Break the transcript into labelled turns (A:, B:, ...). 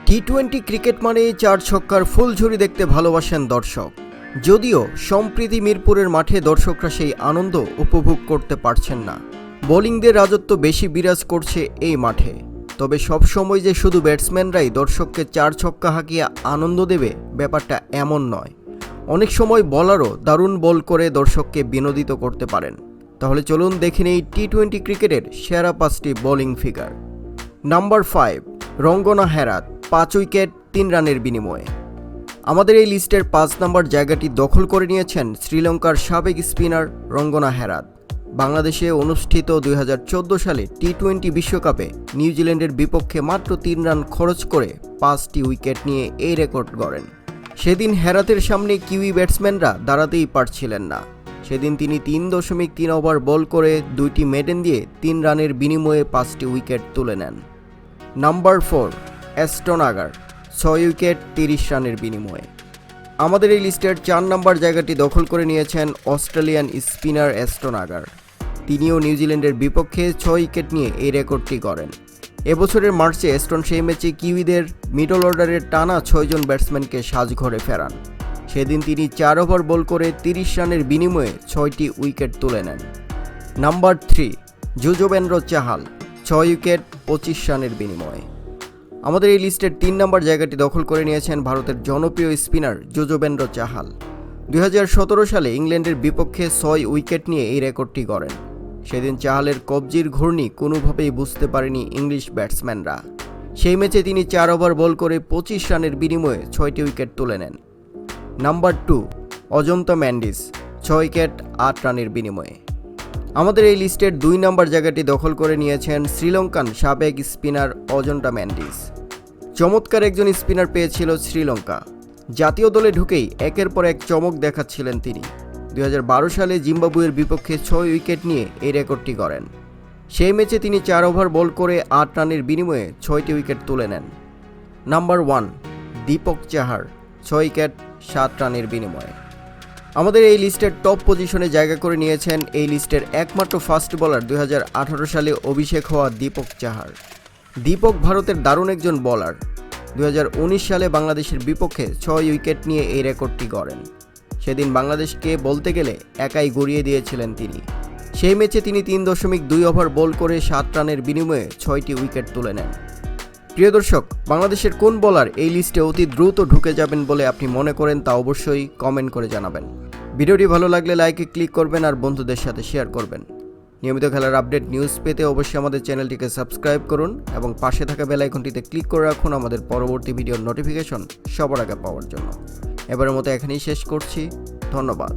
A: T20 cricket মানে চার ছক্কার ফুলঝুরি দেখতে ভালোবাসেন দর্শক। যদিও সম্প্রতি মিরপুরের মাঠে দর্শকরা সেই আনন্দ উপভোগ করতে পারছেন না। বোলিংদের রাজত্ব বেশি বিরাজ করছে এই মাঠে। তবে সবসময় যে শুধু ব্যাটসম্যানরাই দর্শককে চার ছক্কা হাঁকিয়ে আনন্দ দেবে ব্যাপারটা এমন নয়। অনেক সময় বোলারও দারুণ বল করে দর্শককে বিনোদিত করতে পারেন। তাহলে চলুন দেখে নেই টি20 ক্রিকেটের সেরা 5টি bowling figure. Number 5, Rangana Herat, 5 wicket 3 রানের বিনিময়ে। আমাদের এই লিস্টের 5 নম্বর জায়গাটি দখল করে নিয়েছেন শ্রীলঙ্কার সাবেক স্পিনার রঙ্গনা হেরাত। বাংলাদেশে অনুষ্ঠিত 2014 সালে টি20 বিশ্বকাপে নিউজিল্যান্ডের বিপক্ষে মাত্র 3 রান খরচ করে 5টি উইকেট নিয়ে এই রেকর্ড গড়েন। সেদিন হেরাতের সামনে কিউই ব্যাটসম্যানরা দাঁড়াতেই পারছিলেন না। সেদিন তিনি 3.3 ওভার বল করে 2টি মেডেন দিয়ে 3 রানের বিনিময়ে 5টি উইকেট তুলে নেন। নাম্বার 4, অ্যাস্টন আগার, 6 উইকেট 30 রানের বিনিময়ে। আমাদের এই লিস্টের 4 নম্বর জায়গাটি দখল করে নিয়েছেন অস্ট্রেলিয়ান স্পিনার অ্যাস্টন আগার। তিনিও নিউজিল্যান্ডের বিপক্ষে 6 উইকেট নিয়ে এই রেকর্ডটি গড়েন। এবছরের মার্চে অ্যাস্টন সেই ম্যাচে কিউইদের মিডল অর্ডারের টানা 6 জন ব্যাটসম্যানকে সাজঘরে ফেরান। সেদিন তিনি 4 ওভার বল করে 30 রানের বিনিময়ে 6টি উইকেট তুলে নেন। নাম্বার 3, যুজবেন্দ্র চাহাল, 6 উইকেট 25 রানের বিনিময়ে। আমাদের এই লিস্টের 3 নম্বর জায়গাটি দখল করে নিয়েছেন ভারতের জনপ্রিয় স্পিনার যুজবেন্দ্র চাহাল। 2017 সালে ইংল্যান্ডের বিপক্ষে 6 উইকেট নিয়ে এই রেকর্ডটি গড়েন। সেদিন চাহালের কবজির ঘূর্ণি কোনোভাবেই বুঝতে পারেনি ইংলিশ ব্যাটসম্যানরা। সেই ম্যাচে তিনি 4 ওভার বল করে 25 রানের বিনিময়ে 6টি উইকেট তুলে নেন। নাম্বার 2, অজন্তা ম্যান্ডিস, 6 উইকেট 8 রানের বিনিময়ে। আমাদের এই লিস্টের 2 নম্বর জায়গাটি দখল করে নিয়েছেন শ্রীলঙ্কান সাবেক স্পিনার অজন্তা ম্যান্ডিস। চমৎকার একজন স্পিনার পেয়েছিল শ্রীলঙ্কা। জাতীয় দলে ঢুকেই একের পর এক চমক দেখাচ্ছিলেন তিনি। 2012 সালে জিম্বাবুয়ের বিপক্ষে 6 উইকেট নিয়ে এই রেকর্ডটি গড়েন। সেই ম্যাচে তিনি 4 ওভার বল করে 8 রানের বিনিময়ে 6টি উইকেট তুলে নেন। নাম্বার 1, দীপক চাহার, 6 উইকেট 7 রানের বিনিময়ে। আমাদের এই লিস্টের টপ পজিশনে জায়গা করে নিয়েছেন এই লিস্টের একমাত্র ফাস্ট বোলার 2018 সালে অভিষেক হওয়া দীপক চাহার। দীপক ভারতের দারুণ একজন বোলার। 2019 সালে বাংলাদেশের বিপক্ষে 6 উইকেট নিয়ে এই রেকর্ডটি গড়েন। সেদিন বাংলাদেশকে বলতে গেলে একাই গড়িয়ে দিয়েছিলেন তিনি। সেই ম্যাচে তিনি 3.2 ওভার বল করে 7 রানের বিনিময়ে 6টি উইকেট তুলে নেন। প্রিয় দর্শক, বাংলাদেশের কোন বোলার এই লিস্টে অতি দ্রুত ঢুকে যাবেন বলে আপনি মনে করেন তা অবশ্যই কমেন্ট করে জানাবেন। ভিডিওটি ভালো লাগলে লাইকে ক্লিক করবেন আর বন্ধুদের সাথে শেয়ার করবেন। নিয়মিত খেলার আপডেট নিউজ পেতে অবশ্যই আমাদের চ্যানেলটিকে সাবস্ক্রাইব করুন এবং পাশে থাকা বেল আইকনটিতে ক্লিক করে রাখুন আমাদের পরবর্তী ভিডিওর নোটিফিকেশন সবার আগে পাওয়ার জন্য। এবারের মতো এখানেই শেষ করছি। ধন্যবাদ।